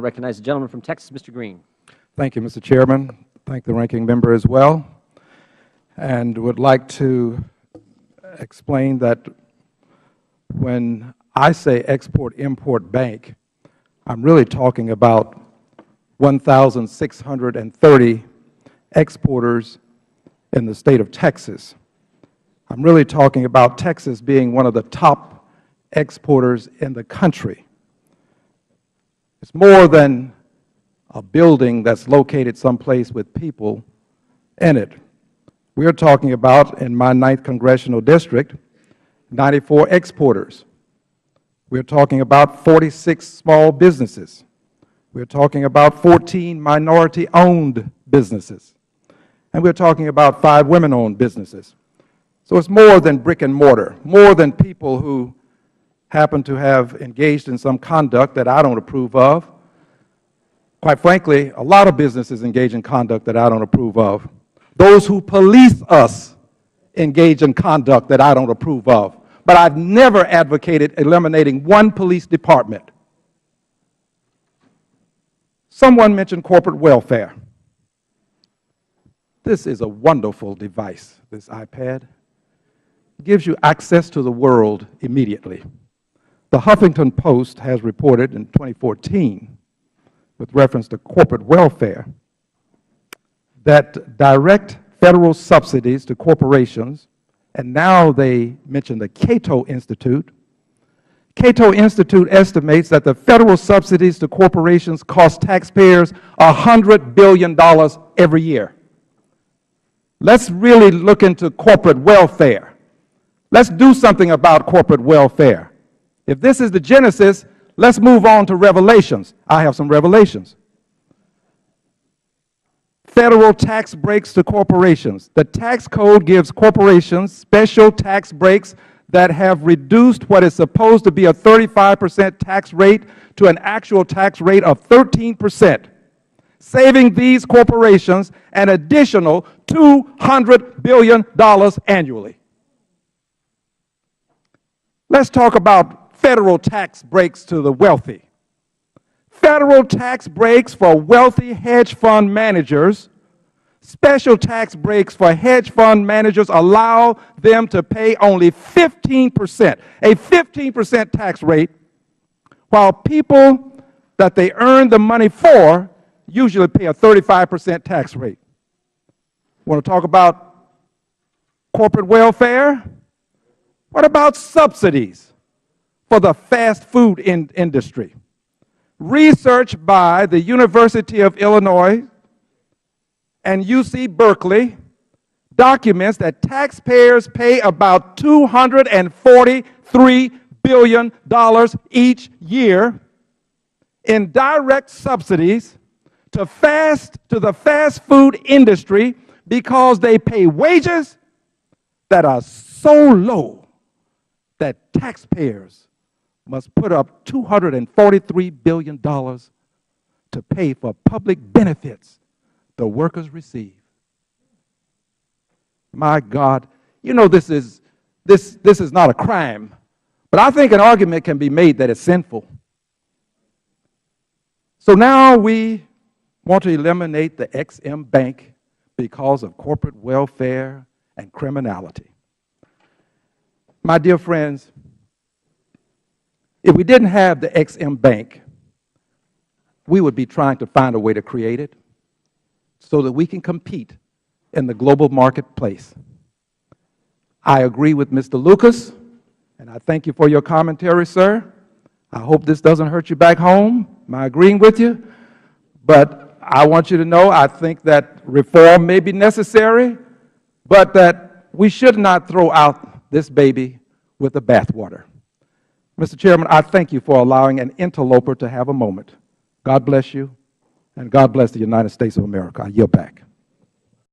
I recognize the gentleman from Texas, Mr. Green. Thank you, Mr. Chairman. Thank the ranking member as well. And would like to explain that when I say Export-Import Bank, I'm really talking about 1,630 exporters in the state of Texas. I'm really talking about Texas being one of the top exporters in the country. It's more than a building that's located someplace with people in it. We are talking about, in my 9th Congressional District, 94 exporters. We're talking about 46 small businesses. We're talking about 14 minority-owned businesses. And we're talking about 5 women-owned businesses. So it's more than brick and mortar, more than people who happen to have engaged in some conduct that I don't approve of. Quite frankly, a lot of businesses engage in conduct that I don't approve of. Those who police us engage in conduct that I don't approve of. But I've never advocated eliminating one police department. Someone mentioned corporate welfare. This is a wonderful device, this iPad. It gives you access to the world immediately. The Huffington Post has reported in 2014, with reference to corporate welfare, that direct federal subsidies to corporations, and now they mention the Cato Institute. Cato Institute estimates that the federal subsidies to corporations cost taxpayers $100 billion every year. Let's really look into corporate welfare. Let's do something about corporate welfare. If this is the genesis, let's move on to revelations. I have some revelations. Federal tax breaks to corporations. The tax code gives corporations special tax breaks that have reduced what is supposed to be a 35% tax rate to an actual tax rate of 13%, saving these corporations an additional $200 billion annually. Let's talk about federal tax breaks to the wealthy. Federal tax breaks for wealthy hedge fund managers. Special tax breaks for hedge fund managers allow them to pay only 15%, a 15% tax rate, while people that they earn the money for usually pay a 35% tax rate. Want to talk about corporate welfare? What about subsidies for the fast food industry? Research by the University of Illinois and UC Berkeley documents that taxpayers pay about $243 billion each year in direct subsidies to the fast food industry because they pay wages that are so low that taxpayers must put up $243 billion to pay for public benefits the workers receive. My God, you know this is not a crime, but I think an argument can be made that it's sinful. So now we want to eliminate the XM Bank because of corporate welfare and criminality. My dear friends, if we didn't have the XM Bank, we would be trying to find a way to create it so that we can compete in the global marketplace. I agree with Mr. Lucas, and I thank you for your commentary, sir. I hope this doesn't hurt you back home. Am I agreeing with you? But I want you to know I think that reform may be necessary, but that we should not throw out this baby with the bathwater. Mr. Chairman, I thank you for allowing an interloper to have a moment. God bless you, and God bless the United States of America. I yield back.